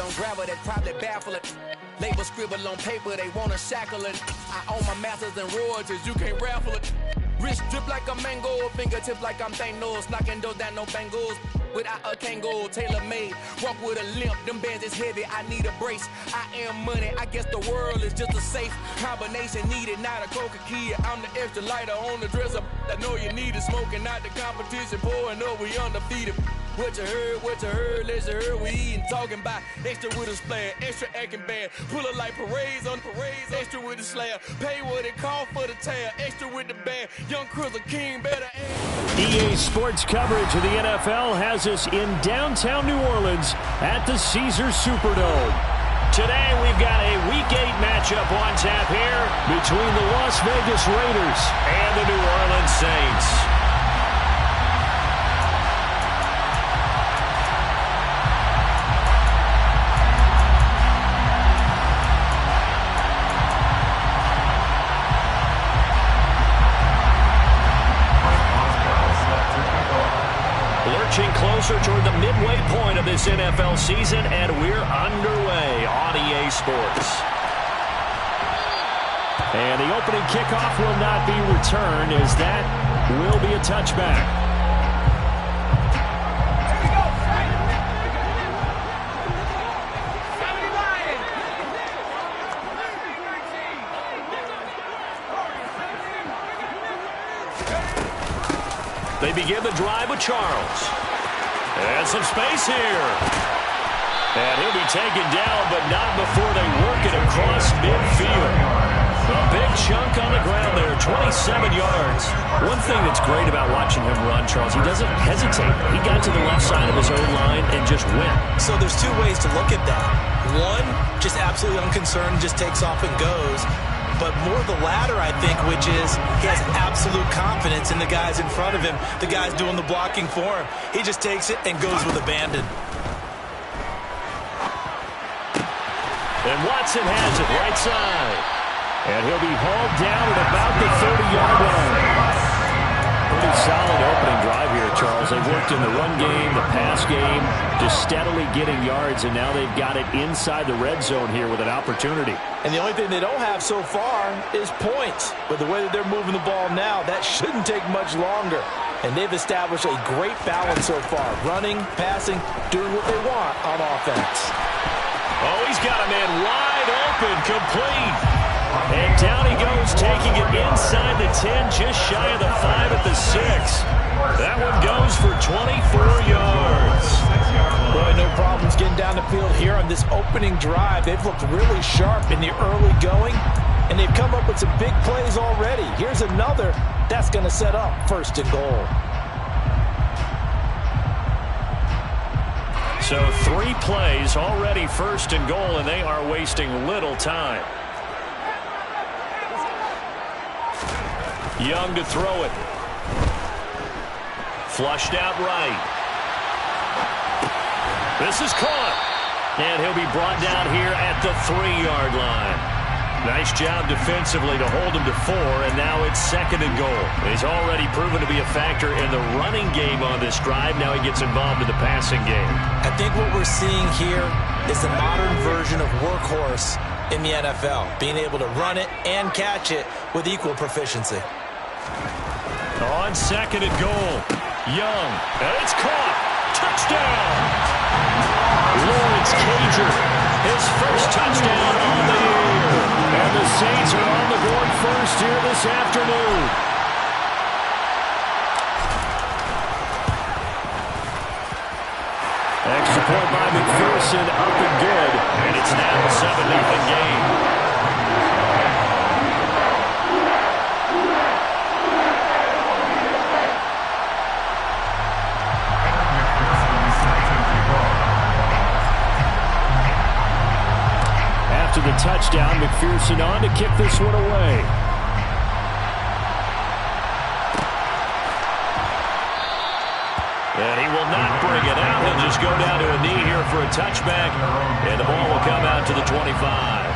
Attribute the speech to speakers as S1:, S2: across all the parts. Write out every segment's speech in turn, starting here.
S1: don't grab it, that probably baffle it. Label scribble on paper, they wanna shackle it. I own my masters and royalties, you can't raffle it. Wrist drip like a mango, fingertips like I'm Thanos, knocking those down, no bangles. Without a Kango, tailor-made, walk with a limp, them bands is heavy, I need a brace. I am money, I guess the world is just a safe combination needed, not a Coca-Cola. I'm the extra lighter on the dresser, I know you need it, smoking out the competition, pouring up, we undefeated. What you heard, let's hear we eatin', talking about extra with a splash, extra acting bad, pull it like parades on parades, extra with the slab, pay what it cost for the tab, extra with the band, young Crizzle King better aim.
S2: EA Sports coverage of the NFL has us in downtown New Orleans at the Caesars Superdome. Today we've got a Week 8 matchup on tap here between the Las Vegas Raiders and the New Orleans Saints. Closer toward the midway point of this NFL season, and we're underway on EA Sports. And the opening kickoff will not be returned, as that will be a touchback. They begin the drive with Charles. And some space here. And he'll be taken down, but not before they work it across midfield. A big chunk on the ground there, 27 yards. One thing that's great about watching him run, Charles, he doesn't hesitate. He got to the left side of his own line and just went.
S3: So there's two ways to look at that. One, just absolutely unconcerned, just takes off and goes. But more the latter, I think, which is he has absolute confidence in the guys in front of him, the guys doing the blocking for him. He just takes it and goes with abandon.
S2: And Watson has it right side. And he'll be hauled down at about the 30-yard line. Pretty solid opening drive here, Charles. They've worked in the run game, the pass game, just steadily getting yards, and now they've got it inside the red zone here with an opportunity.
S3: And the only thing they don't have so far is points. But the way that they're moving the ball now, that shouldn't take much longer. And they've established a great balance so far. Running, passing, doing what they want on offense.
S2: Oh, he's got a man wide open, complete. And down he goes, taking it inside the 10, just shy of the 5 at the 6. That one goes for 24 yards.
S3: Boy, no problems getting down the field here on this opening drive. They've looked really sharp in the early going, and they've come up with some big plays already. Here's another that's going to set up 1st and goal.
S2: So 3 plays already 1st and goal, and they are wasting little time. Young to throw it. Flushed out right. This is caught. And he'll be brought down here at the 3-yard line. Nice job defensively to hold him to 4, and now it's 2nd and goal. He's already proven to be a factor in the running game on this drive. Now he gets involved in the passing game.
S3: I think what we're seeing here is the modern version of workhorse in the NFL, being able to run it and catch it with equal proficiency.
S2: On 2nd and goal, Young, and it's caught. Touchdown! Lawrence Cager, his first touchdown on the year. And the Saints are on the board first here this afternoon. Extra point by McPherson, up and good. And it's now a 7-0 game. After the touchdown, McPherson on to kick this one away. And he will not bring it out. He'll just go down to a knee here for a touchback. And the ball will come out to the 25.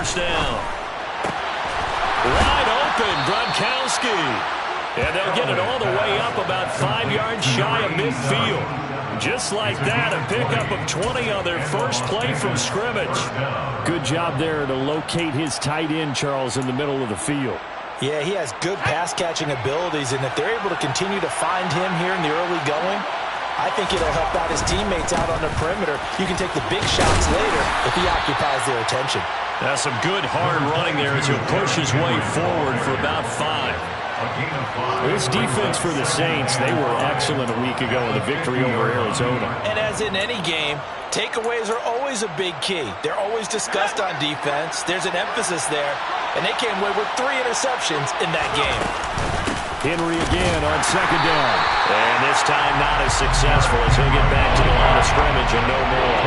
S2: first down. Wide open, Gronkowski. And they'll get it all the way up about 5 yards shy of midfield. Just like that, a pickup of 20 on their first play from scrimmage.
S4: Good job there to locate his tight end, Charles, in the middle of the field.
S3: Yeah, he has good pass-catching abilities, and if they're able to continue to find him here in the early going, I think it'll help out his teammates out on the perimeter. You can take the big shots later if he occupies their attention.
S2: That's some good hard running there as he'll push his way forward for about 5.
S4: This defense for the Saints, they were excellent a week ago in the victory over Arizona.
S3: And as in any game, takeaways are always a big key. They're always discussed on defense. There's an emphasis there, and they came away with 3 interceptions in that game.
S4: Henry again on second down.
S2: And this time not as successful as he'll get back to the line of scrimmage and no more.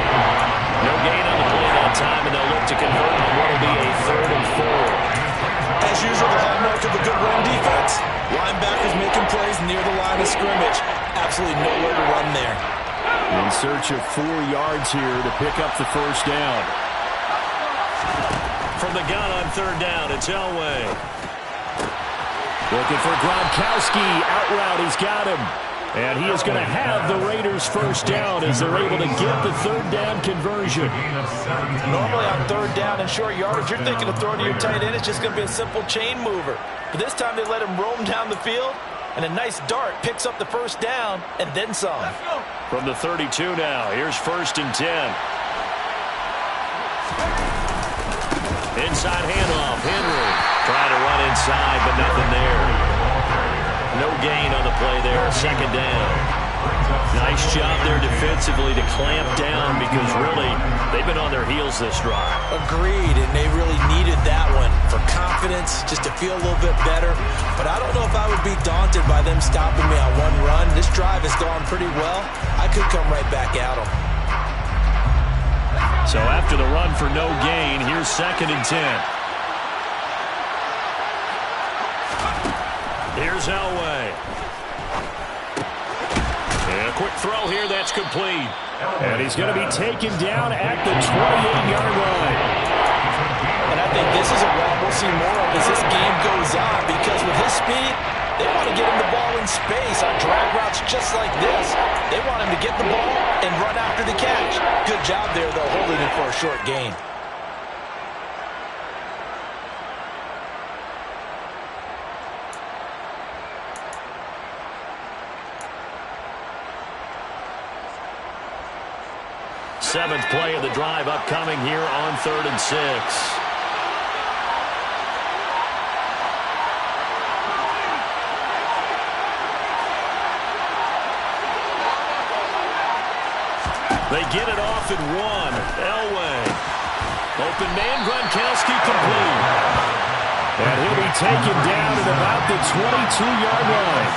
S2: No gain on the play that time, and they'll look to convert on what will be a 3rd and 4.
S3: As usual, the hallmark of a good run defense. Linebackers making plays near the line of scrimmage. Absolutely nowhere to run there.
S4: In search of 4 yards here to pick up the first down.
S2: From the gun on 3rd down, it's Elway.
S4: Looking for Gronkowski. Out route, he's got him. And he is going to have the Raiders first down as they're able to get the 3rd down conversion.
S3: Normally on 3rd down and short yardage, you're thinking of throwing to your tight end. It's just going to be a simple chain mover. But this time they let him roam down the field, and a nice dart picks up the first down and then some.
S2: From the 32 now, here's 1st and 10. Inside handoff, Henry. Trying to run inside, but nothing there. No gain on the play there, 2nd down. Nice job there defensively to clamp down because really they've been on their heels this drive.
S3: Agreed, and they really needed that one for confidence, just to feel a little bit better. But I don't know if I would be daunted by them stopping me on one run. This drive has gone pretty well. I could come right back at them.
S2: So after the run for no gain, here's 2nd and 10. Here's Elway. And a quick throw here, that's complete.
S4: And he's going to be taken down at the 28-yard line.
S3: And I think this is a route we'll see more of as this game goes on, because with his speed, they want to get him the ball in space on drag routes just like this. They want him to get the ball and run after the catch. Good job there, though, holding it for a short gain.
S2: Seventh play of the drive upcoming here on 3rd and 6. They get it off at 1. Elway. Open man, Gronkowski complete.
S4: And he'll be taken down at about the 22-yard line.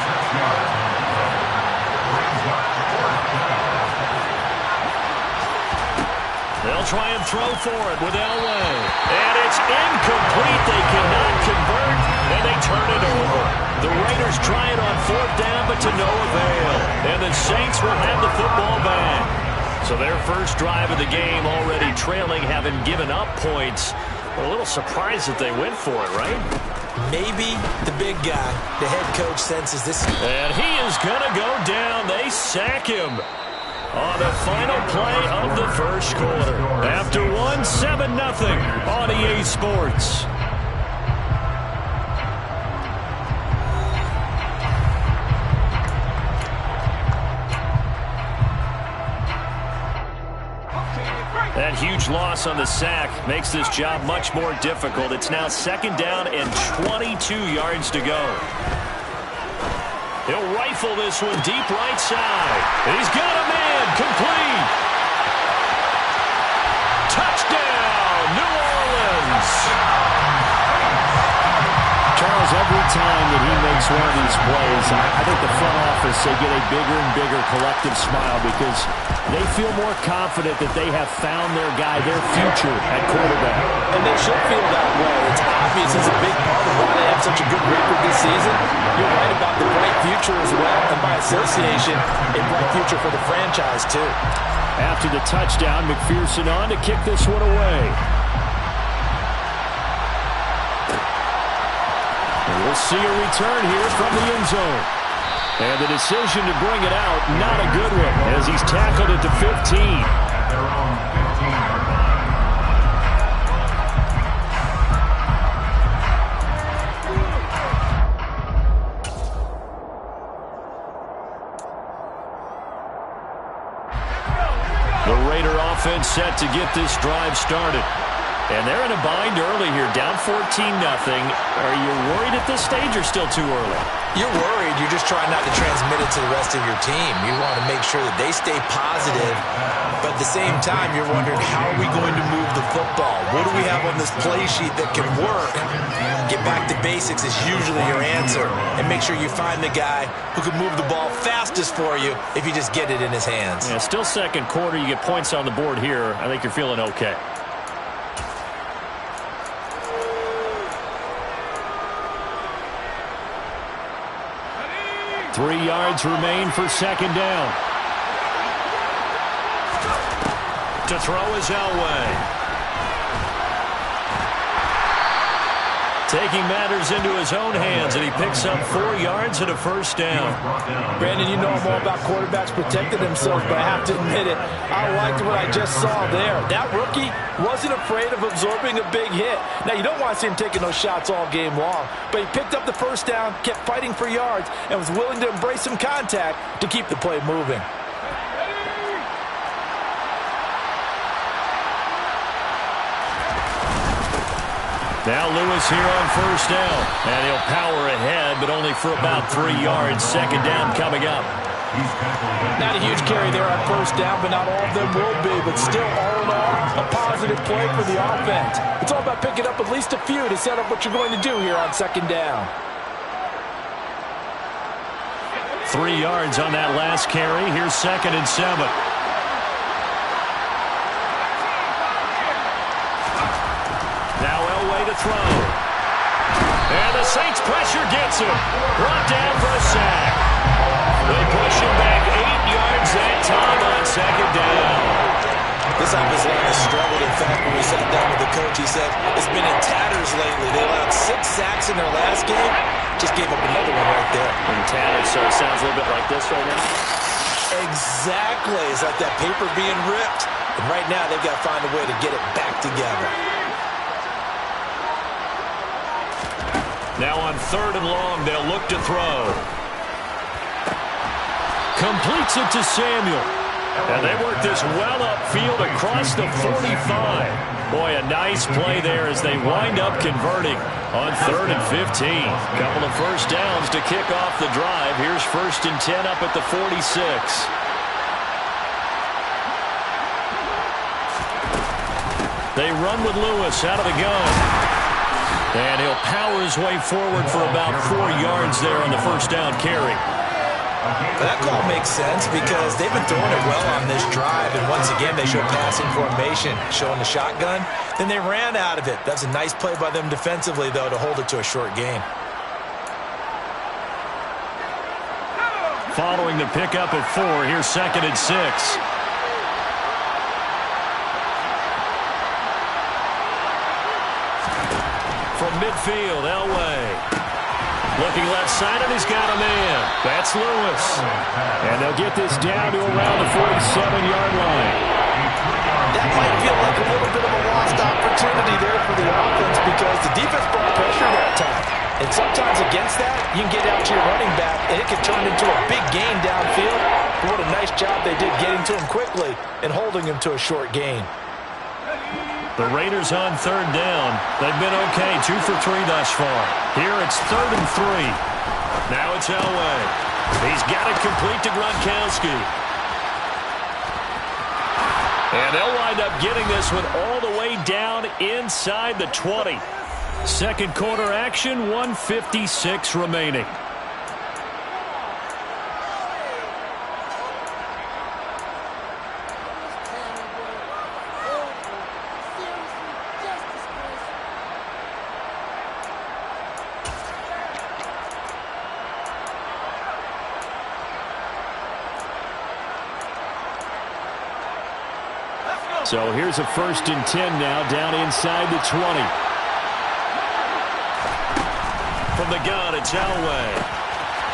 S2: They'll try and throw for it with Elway. And it's incomplete. They cannot convert, and they turn it over. The Raiders try it on 4th down, but to no avail. And the Saints will have the football back. So their first drive of the game already trailing, having given up points. A little surprised that they went for it, right?
S3: Maybe the big guy, the head coach, senses this.
S2: And he is going to go down. They sack him on the final play of the first quarter. After 7-0 on EA Sports. That huge loss on the sack makes this job much more difficult. It's now 2nd down and 22 yards to go. He'll rifle this one deep right side. He's got a man. Complete. Touchdown, New Orleans.
S4: Charles, every time that he makes one of these plays, I think the front office, they get a bigger and bigger collective smile because they feel more confident that they have found their guy, their future at quarterback.
S3: And they should feel that way. It's obvious he's a big part of why they have such a good record this season. You're right about the bright future as well, and by association, a bright future for the franchise too.
S4: After the touchdown, McPherson on to kick this one away. And we'll see a return here from the end zone. And the decision to bring it out, not a good one, as he's tackled at the 15. The Raider offense set to get this drive started. And they're in a bind early here, down 14-0. Are you worried at this stage or still too early?
S3: You're worried. You're just trying not to transmit it to the rest of your team. You want to make sure that they stay positive. But at the same time, you're wondering, how are we going to move the football? What do we have on this play sheet that can work? Get back to basics is usually your answer. And make sure you find the guy who can move the ball fastest for you if you just get it in his hands.
S4: Yeah, still second quarter. You get points on the board here. I think you're feeling okay. Three yards remain for second down. To throw is Elway. Taking matters into his own hands, and he picks up 4 yards and a first down.
S5: Brandon, you know I'm all about quarterbacks protecting themselves, but I have to admit it, I liked what I just saw there. That rookie wasn't afraid of absorbing a big hit. Now, you don't want to see him taking those shots all game long, but he picked up the first down, kept fighting for yards, and was willing to embrace some contact to keep the play moving.
S4: Now Lewis here on first down. And he'll power ahead, but only for about 3 yards. Second down coming up.
S5: Not a huge carry there on first down, but not all of them will be. But still, all in all, a positive play for the offense. It's all about picking up at least a few to set up what you're going to do here on second down.
S4: 3 yards on that last carry. Here's 2nd and 7. To throw. And the Saints pressure gets him. Brought down for a sack. They push him back 8 yards that time on second down.
S3: This offensive line has struggled. In fact, when we sat down with the coach, he said it's been in tatters lately. They allowed 6 sacks in their last game. Just gave up another one right there.
S4: In tatters, so it sounds a little bit like this right now.
S3: Exactly. It's like that paper being ripped. And right now, they've got to find a way to get it back together.
S4: Now on 3rd and long, they'll look to throw. Completes it to Samuel. And they work this well upfield across the 45. Boy, a nice play there as they wind up converting on 3rd and 15. Couple of first downs to kick off the drive. Here's 1st and 10 up at the 46. They run with Lewis out of the gun. And he'll power his way forward for about 4 yards there on the first down carry.
S3: That call makes sense because they've been throwing it well on this drive. And once again, they show passing formation, showing the shotgun. Then they ran out of it. That's a nice play by them defensively, though, to hold it to a short gain.
S4: Following the pickup of 4, here's 2nd and 6. From midfield, Elway. Looking left side, and he's got a man. That's Lewis. And they'll get this down to around the 47-yard line.
S5: That might feel like a little bit of a lost opportunity there for the offense because the defense brought pressure that time. And sometimes against that, you can get out to your running back, and it can turn into a big gain downfield. But what a nice job they did getting to him quickly and holding him to a short gain.
S4: The Raiders on 3rd down. They've been okay, 2 for 3 thus far. Here it's 3rd and 3. Now it's Elway. He's got it complete to Gronkowski. And they'll wind up getting this one all the way down inside the 20. Second quarter action, 1:56 remaining. So here's a 1st and 10 now down inside the 20. From
S2: from the gun, it's Elway.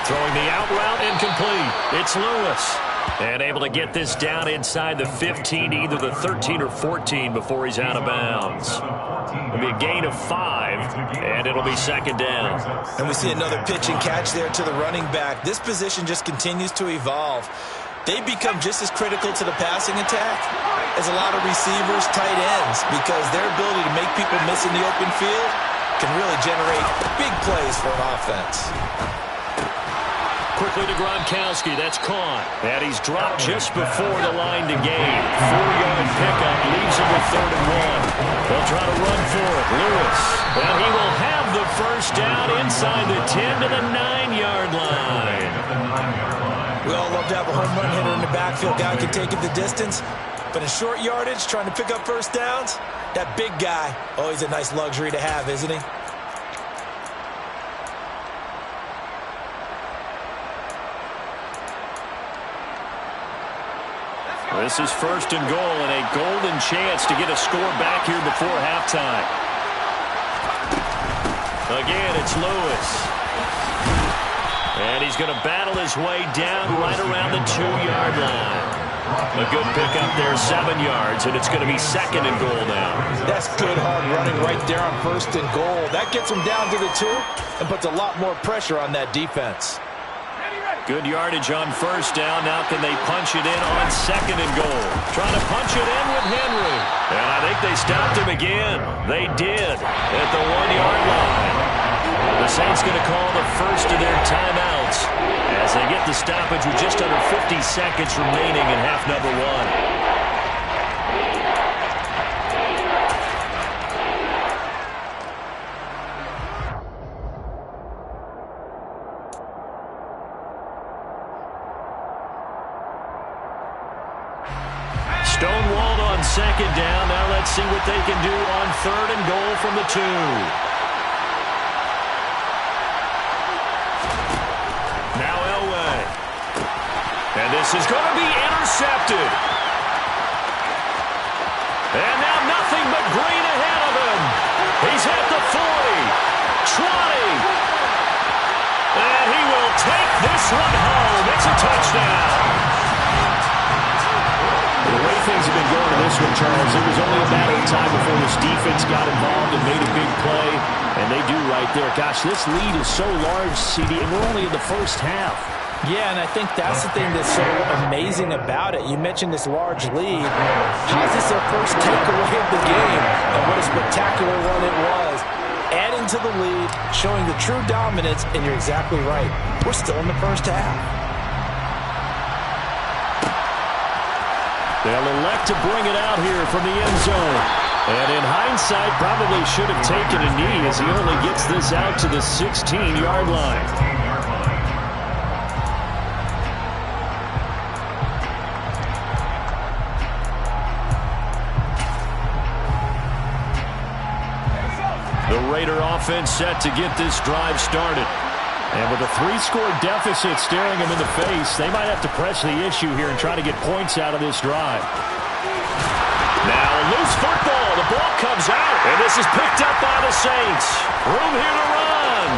S2: Throwing the out route, incomplete. It's Lewis. And able to get this down inside the 15, either the 13 or 14 before he's out of bounds. It'll be a gain of 5, and it'll be second down.
S3: And we see another pitch and catch there to the running back. This position just continues to evolve. They become just as critical to the passing attack as a lot of receivers, tight ends, because their ability to make people miss in the open field can really generate big plays for an offense.
S2: Quickly to Gronkowski. That's caught. And he's dropped just before the line to gain. 4-yard pickup leaves him with 3rd and 1. They'll try to run for it. Lewis. And he will have the first down inside the 10 to the 9-yard line.
S3: We all love to have a home run hitter in the backfield. Guy can take it the distance. But in short yardage, trying to pick up first downs, that big guy, always a nice luxury to have, isn't he?
S2: This is 1st and goal and a golden chance to get a score back here before halftime. Again, it's Lewis. And he's going to battle his way down right around the 2-yard line. A good pickup there, 7 yards, and it's going to be 2nd and goal now.
S5: That's good hard running right there on 1st and goal. That gets him down to the 2 and puts a lot more pressure on that defense.
S2: Good yardage on 1st down. Now can they punch it in on 2nd and goal? Trying to punch it in with Henry. And I think they stopped him again. They did at the 1-yard line. The Saints going to call the first of their timeouts as they get the stoppage with just under 50 seconds remaining in half number 1. Stonewalled on 2nd down. Now let's see what they can do on 3rd and goal from the 2. Now Elway. And this is going to be intercepted. And now nothing but green ahead of him. He's at the 40, 20. And he will take this one home. It's a touchdown.
S4: The way things have been going in this one, Charles, it was only a matter of time before this defense got involved and made a big play, and they do right there. Gosh, this lead is so large, CD, and we're only in the first half.
S5: Yeah, and I think that's the thing that's so amazing about it. You mentioned this large lead. How's this their first takeaway of the game? And what a spectacular one it was. Adding to the lead, showing the true dominance, and you're exactly right. We're still in the first half.
S4: They'll elect to bring it out here from the end zone. And in hindsight, probably should have taken a knee as he only gets this out to the 16-yard line. The Raider offense set to get this drive started. And with a 3-score deficit staring them in the face, they might have to press the issue here and try to get points out of this drive.
S2: Now a loose football. The ball comes out. And this is picked up by the Saints. Room here to run.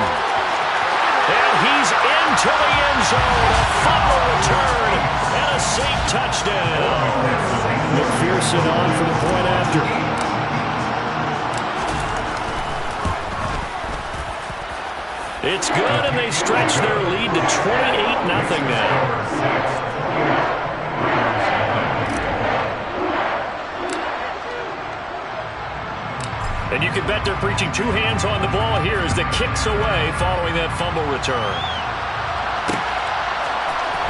S2: And he's into the end zone. A fumble return. And a Saint touchdown.
S4: McPherson on for the point after.
S2: It's good, and they stretch their lead to 28-0 now. And you can bet they're preaching 2 hands on the ball here as the kick's away following that fumble return.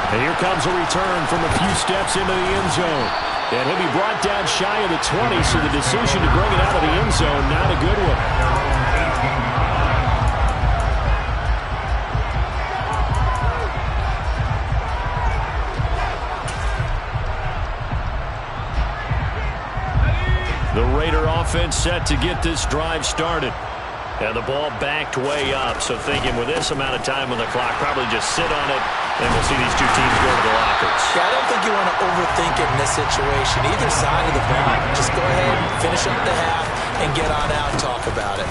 S4: And here comes a return from a few steps into the end zone. And he'll be brought down shy of the 20, so the decision to bring it out of the end zone, not a good one.
S2: The Raider offense set to get this drive started. And the ball backed way up, so thinking with this amount of time on the clock, probably just sit on it, and we'll see these two teams go to the lockers.
S3: Yeah, I don't think you want to overthink it in this situation. Either side of the ball, just go ahead, finish up the half, and get on out and talk about it.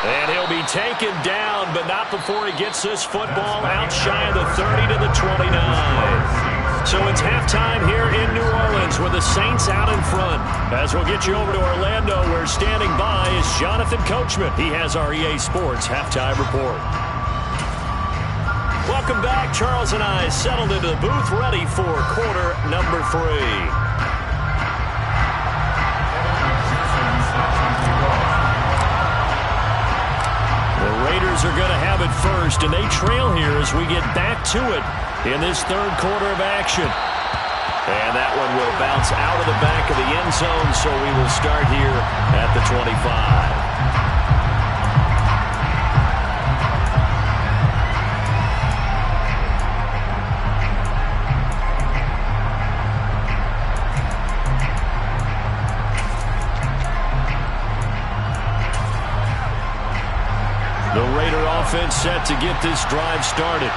S2: And he'll be taken down, but not before he gets this football out shy of the 30 to the 29. So it's halftime here in New Orleans with the Saints out in front. As we'll get you over to Orlando, where standing by is Jonathan Coachman. He has our EA Sports halftime report. Welcome back. Charles and I settled into the booth, ready for quarter number 3. The Raiders are going to have it first, and they trail here as we get back to it in this third quarter of action. And that one will bounce out of the back of the end zone, so we will start here at the 25. The Raider offense set to get this drive started.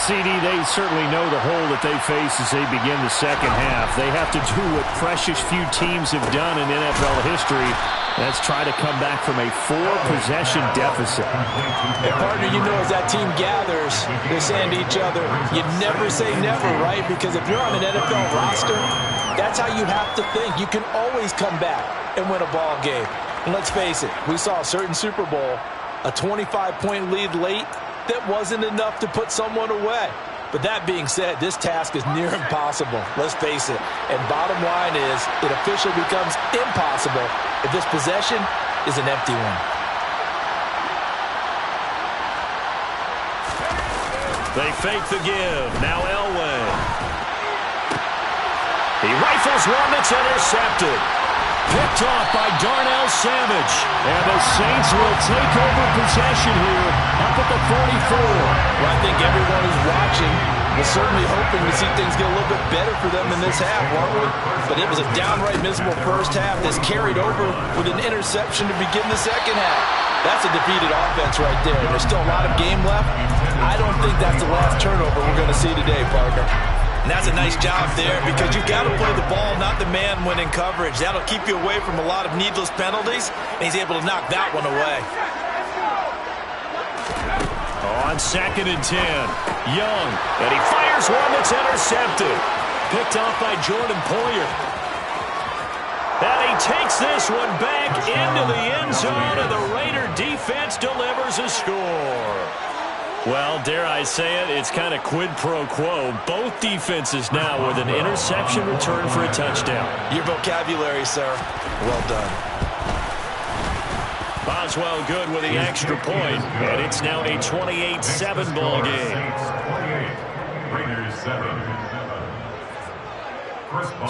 S4: CD, they certainly know the hole that they face as they begin the second half. They have to do what precious few teams have done in NFL history. That's try to come back from a 4-possession deficit.
S5: Hey, partner, you know as that team gathers, they're saying to each other, you never say never, right? Because if you're on an NFL roster, that's how you have to think. You can always come back and win a ball game. And let's face it, we saw a certain Super Bowl, a 25-point lead late, that wasn't enough to put someone away. But that being said, this task is near impossible. Let's face it. And bottom line is, it officially becomes impossible if this possession is an empty one.
S2: They fake the give. Now Elway. He rifles one that's intercepted. Picked off by Darnell Savage.
S4: And the Saints will take over possession here up at the 44.
S5: Well, I think everyone who's watching was certainly hoping to see things get a little bit better for them in this half, weren't we? But it was a downright miserable first half that's carried over with an interception to begin the second half. That's a defeated offense right there. And there's still a lot of game left. I don't think that's the last turnover we're going to see today, partner.
S3: And that's a nice job there because you've got to play the ball, not the man when in coverage. That'll keep you away from a lot of needless penalties, and he's able to knock that one away.
S2: On 2nd and 10, Young, and he fires one that's intercepted. Picked off by Jordan Poyer. And he takes this one back into the end zone, and the Raider defense delivers a score. Well, dare I say it, it's kind of quid pro quo. Both defenses now with an interception return for a touchdown.
S3: Your vocabulary, sir. Well done.
S2: Boswell good with the extra point, and it's now a 28-7 ball game.
S6: Raiders 7.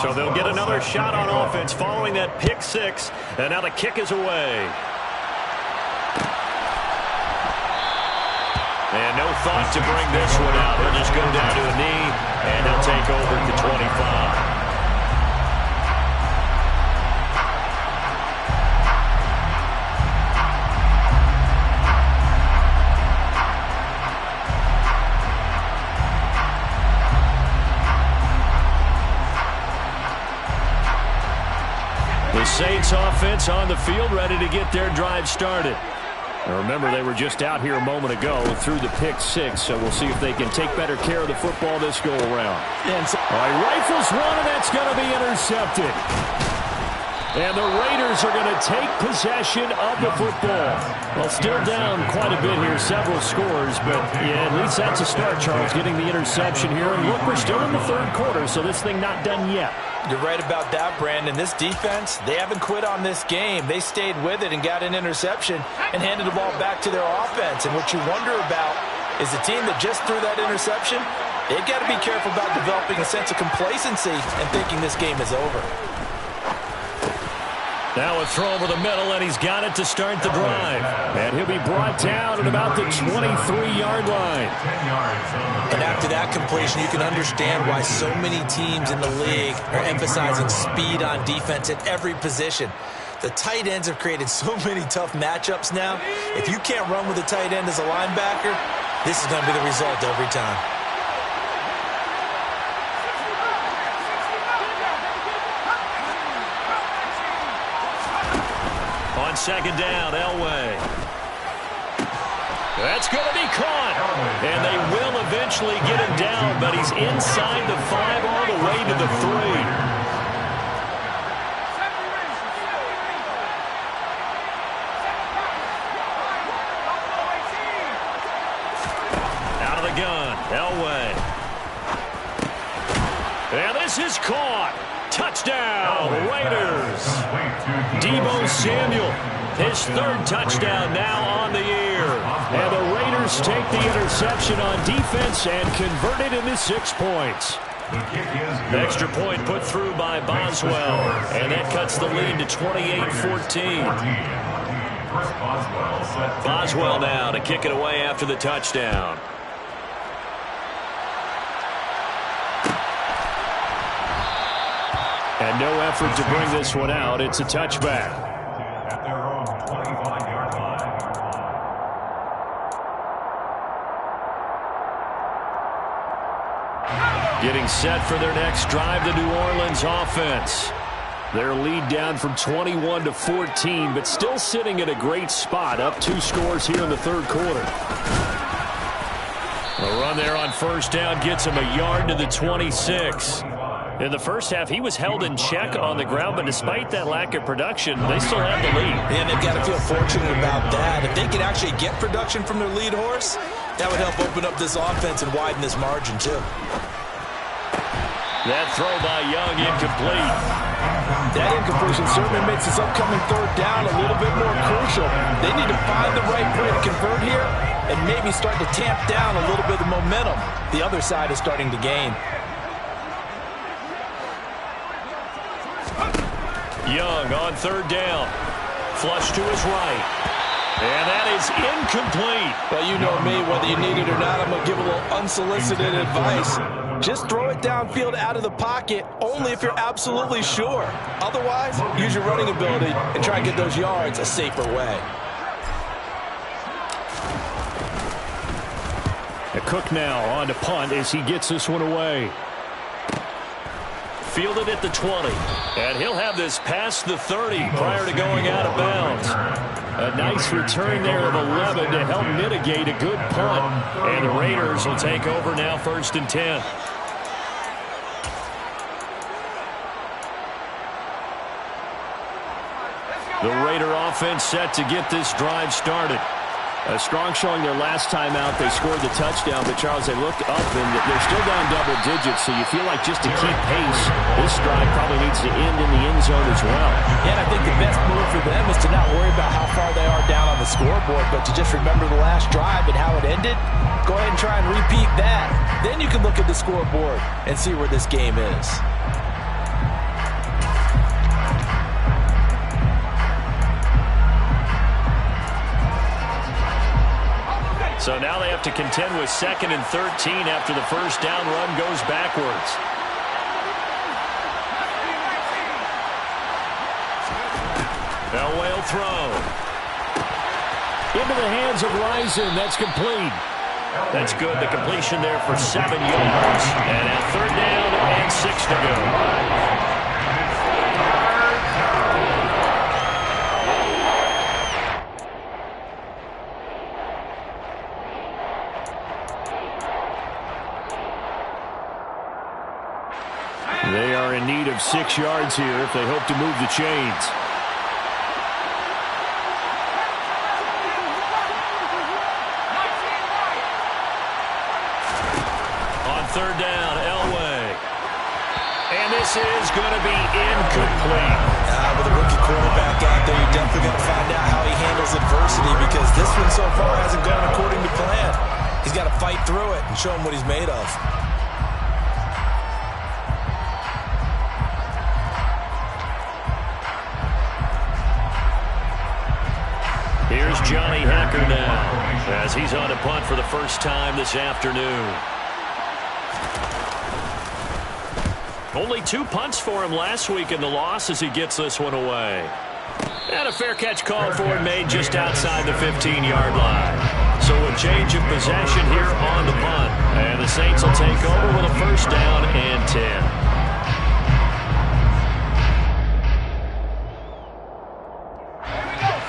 S2: So they'll get another shot on offense following that pick six, and now the kick is away. And no thought to bring this one out. He'll just go down to a knee, and he'll take over at the 25. The Saints offense on the field, ready to get their drive started. Now remember, they were just out here a moment ago through the pick six, so we'll see if they can take better care of the football this go-around. He rifles one, and that's going to be intercepted. And the Raiders are going to take possession of the football. Well, still down quite a bit here, several scores, but yeah, at least that's a start, Charles, getting the interception here. And look, we're still in the third quarter, so this thing not done yet.
S5: You're right about that, Brandon. This defense, they haven't quit on this game. They stayed with it and got an interception and handed the ball back to their offense. And what you wonder about is the team that just threw that interception, they've got to be careful about developing a sense of complacency and thinking this game is over.
S2: Now a throw over the middle, and he's got it to start the drive. And he'll be brought down at about the 23-yard line.
S3: And after that completion, you can understand why so many teams in the league are emphasizing speed on defense at every position. The tight ends have created so many tough matchups now. If you can't run with a tight end as a linebacker, this is going to be the result every time.
S2: On second down, Elway. That's going to be caught. And they will eventually get him down, but he's inside the 5 all the way to the 3. Gun, Elway. And this is caught. Touchdown, Raiders. Deebo Samuel, his 3rd touchdown now on the year. And the Raiders take the interception on defense and convert it into 6 points. Extra point put through by Boswell, and that cuts the lead to 28-14. Boswell now to kick it away after the touchdown. And no effort to bring this one out. It's a touchback.
S6: At their own 25-yard line.
S2: Getting set for their next drive, the New Orleans offense. Their lead down from 21 to 14, but still sitting at a great spot, up 2 scores here in the 3rd quarter. A run there on 1st down gets him a yard to the 26. In the first half, he was held in check on the ground, but despite that lack of production, they still have the lead.
S3: And they've got to feel fortunate about that. If they could actually get production from their lead horse, that would help open up this offense and widen this margin, too.
S2: That throw by Young incomplete.
S5: That incompletion certainly makes this upcoming 3rd down a little bit more crucial. They need to find the right play to convert here and maybe start to tamp down a little bit of momentum the other side is starting to gain.
S2: Young on 3rd down. Flush to his right. And that is incomplete.
S5: Well, you know me, whether you need it or not, I'm going to give a little unsolicited advice. Just throw it downfield out of the pocket only if you're absolutely sure. Otherwise, use your running ability and try and get those yards a safer way.
S2: Cook now on to punt as he gets this one away. Fielded at the 20. And he'll have this past the 30 prior to going out of bounds. A nice return there of 11 to help mitigate a good punt. And the Raiders will take over now 1st and 10. The Raider offense set to get this drive started. A strong showing their last time out. They scored the touchdown, but Charles, they look up and they're still down double digits, so you feel like just to keep pace, this drive probably needs to end in the end zone as well.
S5: Yeah, and I think the best move for them is to not worry about how far they are down on the scoreboard, but to just remember the last drive and how it ended. Go ahead and try and repeat that. Then you can look at the scoreboard and see where this game is.
S2: So now they have to contend with 2nd and 13 after the 1st down run goes backwards. Elway will throw.
S4: Into the hands of Rison. That's complete.
S2: That's good. The completion there for 7 yards. And at 3rd down and 6 to go.
S4: They are in need of 6 yards here if they hope to move the chains.
S2: On 3rd down, Elway. And this is going to be incomplete.
S3: With a rookie quarterback out there, you're definitely going to find out how he handles adversity, because this one so far hasn't gone according to plan. He's got to fight through it and show him what he's made of.
S2: Here's Johnny Hacker now as he's on a punt for the first time this afternoon. Only 2 punts for him last week in the loss as he gets this one away. And a fair catch called for and made just outside the 15-yard line. So a change of possession here on the punt. And the Saints will take over with a 1st down and 10.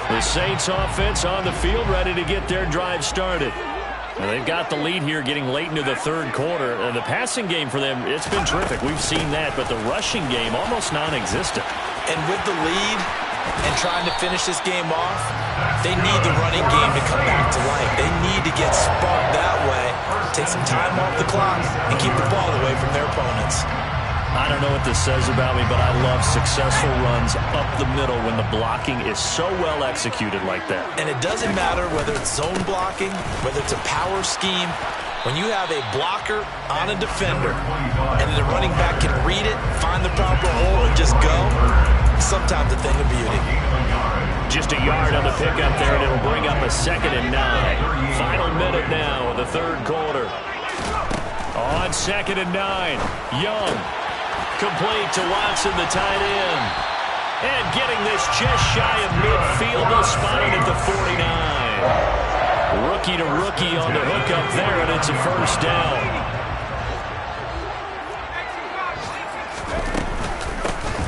S2: The Saints offense on the field, ready to get their drive started. And they've got the lead here getting late into the third quarter. The passing game for them, it's been terrific. We've seen that, but the rushing game almost non-existent.
S3: And with the lead and trying to finish this game off, they need the running game to come back to life. They need to get sparked that way, take some time off the clock, and keep the ball away from their opponents.
S2: I don't know what this says about me, but I love successful runs up the middle when the blocking is so well executed like that.
S3: And it doesn't matter whether it's zone blocking, whether it's a power scheme. When you have a blocker on a defender and the running back can read it, find the proper hole, and just go, sometimes a thing of beauty.
S2: Just a yard on the pickup there, and it'll bring up a 2nd and 9. Final minute now of the third quarter. On 2nd and 9, Young. Complete to Watson, the tight end. And getting this just shy of midfield. They'll spot it at the 49. Rookie to rookie on the hookup there, and it's a first down.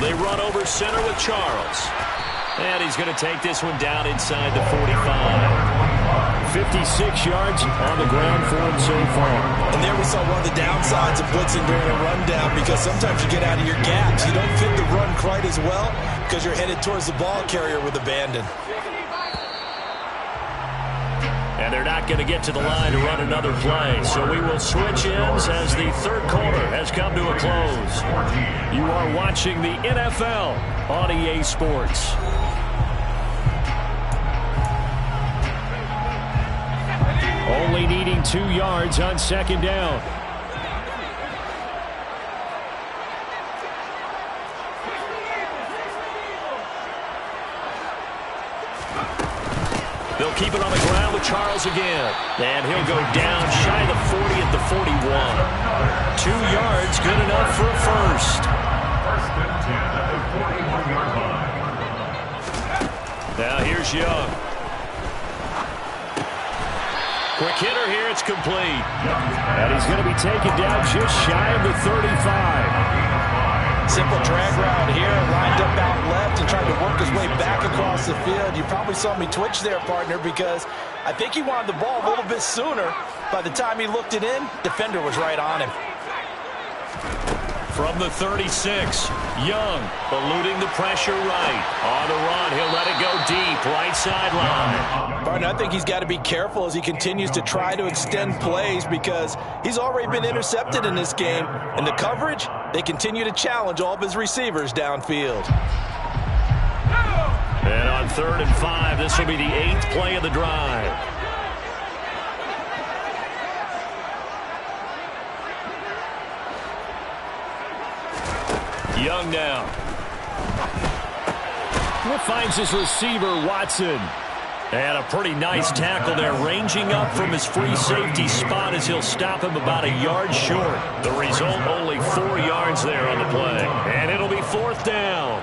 S2: They run over center with Charles. And he's going to take this one down inside the 45.
S4: 56 yards on the ground for him so far.
S3: And there we saw one of the downsides of blitzing during a rundown, because sometimes you get out of your gaps. You don't fit the run quite as well because you're headed towards the ball carrier with abandon.
S2: And they're not going to get to the line to run another play. So we will switch ends as the third quarter has come to a close. You are watching the NFL on EA Sports.
S4: Only needing 2 yards on 2nd down.
S2: They'll keep it on the ground with Charles again. And he'll go down shy of the 40 at the 41. 2 yards, good enough for a first.
S6: First and 10 at the 41-yard line.
S2: Now here's Young. Quick hitter here, it's complete.
S4: And he's going to be taken down just shy of the 35.
S5: Simple drag route here, lined up out left and tried to work his way back across the field. You probably saw me twitch there, partner, because I think he wanted the ball a little bit sooner. By the time he looked it in, defender was right on him.
S2: From the 36, Young eluding the pressure right. On the run, he'll let it go deep, right sideline.
S5: Partner, I think he's got to be careful as he continues to try to extend plays, because he's already been intercepted in this game. And the coverage, they continue to challenge all of his receivers downfield.
S2: And on 3rd and 5, this will be the 8th play of the drive. Young now.
S4: Finds his receiver, Watson.
S2: And a pretty nice tackle there, ranging up from his free safety spot as he'll stop him about a yard short. The result, only 4 yards there on the play. And it'll be 4th down.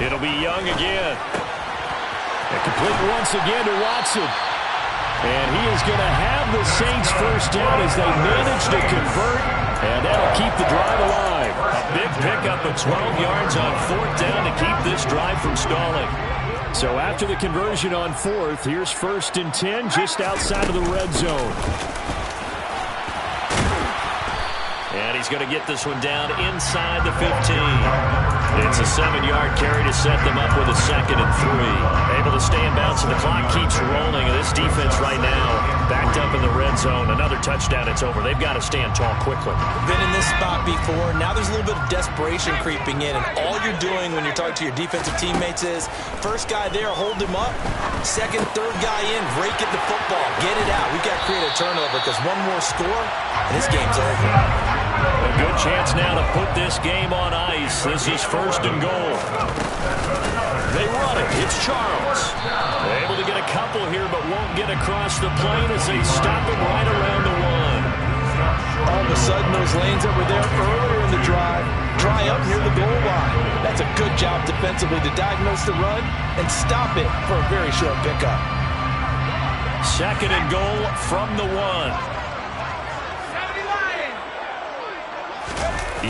S2: It'll be Young again.
S4: And complete once again to Watson. And he is going to have the Saints first down as they manage to convert. And that'll keep the drive alive.
S2: A big pickup of 12 yards on 4th down to keep this drive from stalling.
S4: So after the conversion on 4th, here's 1st and 10 just outside of the red zone.
S2: And he's going to get this one down inside the 15. It's a 7-yard carry to set them up with a 2nd and 3. Able to stay in bounds, and the clock keeps rolling. And this defense right now, backed up in the red zone. Another touchdown, it's over. They've got to stand tall quickly.
S3: Been in this spot before. Now there's a little bit of desperation creeping in. And all you're doing when you're talking to your defensive teammates is, first guy there, hold him up. Second, third guy in, rake at the football. Get it out. We've got to create a turnover, because one more score, and this game's over.
S2: A good chance now to put this game on ice. This is 1st and goal. They run it. It's Charles. Able to get a couple here, but won't get across the plane as they stop him right around the 1.
S5: All of a sudden, those lanes that were there earlier in the drive dry up near the goal line. That's a good job defensively to diagnose the run and stop it for a very short pickup.
S2: Second and goal from the 1.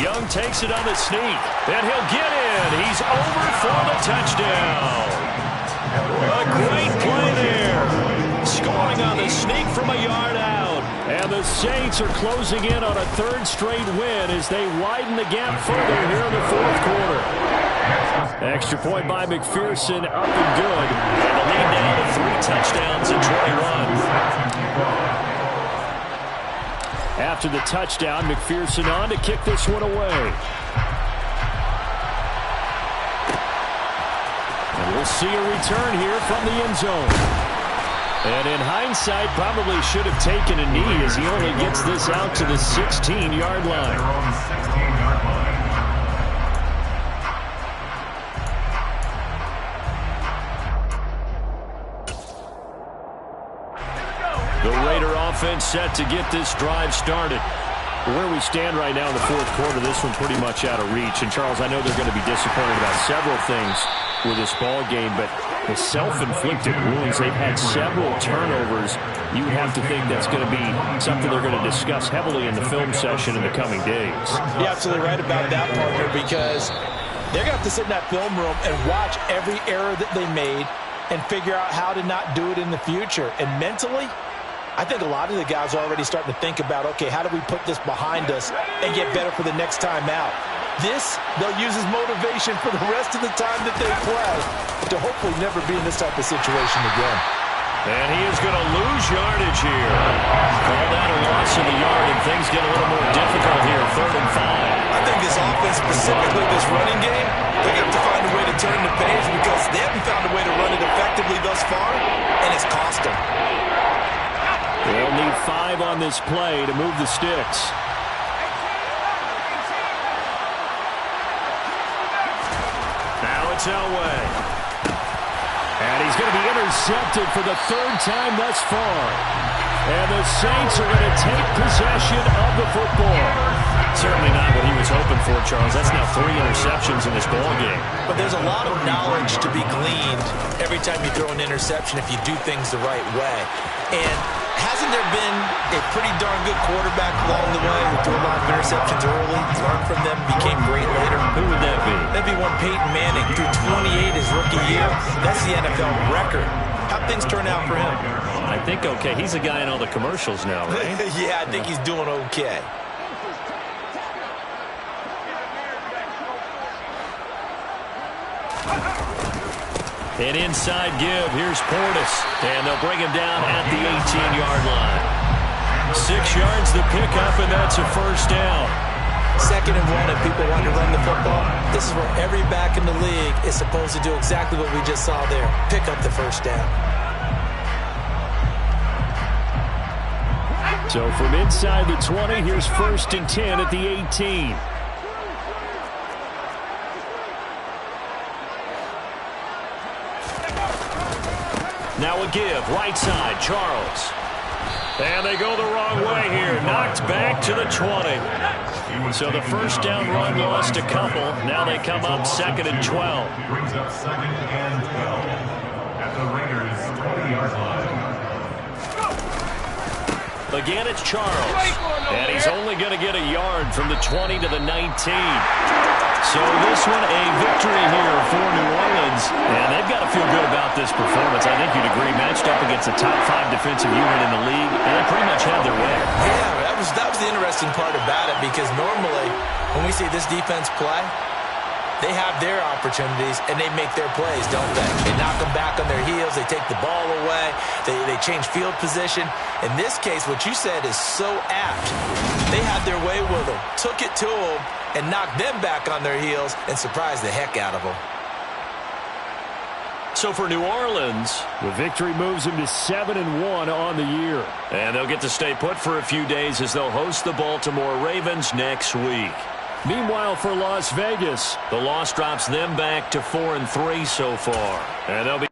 S2: Young takes it on the sneak, and he'll get in. He's over for the touchdown. A great play there. Scoring on the sneak from a yard out.
S4: And the Saints are closing in on a third straight win as they widen the gap further here in the fourth quarter. Extra point by McPherson, up and good.
S2: And the lead now to 3 touchdowns and 21.
S4: After the touchdown, McPherson on to kick this one away. And we'll see a return here from the end zone. And in hindsight, probably should have taken a knee as he only gets this out to the 16-yard line. The Raider offense set to get this drive started. Where we stand right now in the fourth quarter, this one pretty much out of reach. And, Charles, I know they're going to be disappointed about several things with this ball game, but the self-inflicted wounds, they've had several turnovers. You would have to think that's going to be something they're going to discuss heavily in the film session in the coming days.
S5: You're absolutely right about that, partner, because they're going to have to sit in that film room and watch every error that they made and figure out how to not do it in the future. And mentally, I think a lot of the guys are already starting to think about, okay, how do we put this behind us and get better for the next time out? This, they'll use as motivation for the rest of the time that they play to hopefully never be in this type of situation again.
S2: And he is going to lose yardage here. Call that a loss of the yard, and things get a little more difficult here, 3rd and 5.
S3: I think this offense, specifically this running game, they're going to have to find a way to turn the page because they haven't found a way to run it effectively thus far, and it's cost them.
S4: They'll need 5 on this play to move the sticks.
S2: Now it's Elway.
S4: And he's going to be intercepted for the 3rd time thus far. And the Saints are going to take possession of the football.
S2: Certainly not what he was hoping for, Charles. That's now 3 interceptions in this ball game.
S3: But there's a lot of knowledge to be gleaned every time you throw an interception if you do things the right way. And hasn't there been a pretty darn good quarterback along the way who threw a lot of interceptions early, learned from them, became great later?
S2: Who would that be?
S3: That'd be one Peyton Manning, threw 28 his rookie year. That's the NFL record. How'd things turn out for him?
S2: I think okay. He's a guy in all the commercials now, right?
S3: Yeah, I think he's doing okay.
S2: An inside give. Here's Portis. And they'll bring him down at the 18-yard line. 6 yards the pickup, and that's a 1st down.
S3: 2nd and 1, if people want to run the football, this is where every back in the league is supposed to do exactly what we just saw there. Pick up the 1st down.
S4: So from inside the 20, here's 1st and 10 at the 18.
S2: Now a give, right side, Charles. And they go the wrong way here. Knocked back to the 20. So the 1st down run lost a couple. Now they come up 2nd and 12.
S6: Brings up 2nd and 12 at the Raiders' 20-yard line.
S2: Again, it's Charles. And he's only going to get a yard from the 20 to the 19. So this one, a victory here for New Orleans. And they've got to feel good about this performance. I think you'd agree, matched up against a top 5 defensive unit in the league. And they pretty much had their way.
S3: Yeah, that was the interesting part about it, because normally when we see this defense play, they have their opportunities and they make their plays, don't they? They knock them back on their heels. They take the ball away. They change field position. In this case, what you said is so apt. They had their way with them, took it to them, and knocked them back on their heels and surprised the heck out of them.
S2: So for New Orleans,
S4: the victory moves them to 7-1 on the year.
S2: And they'll get to stay put for a few days as they'll host the Baltimore Ravens next week.
S4: Meanwhile, for Las Vegas,
S2: the loss drops them back to 4-3 so far. And they'll be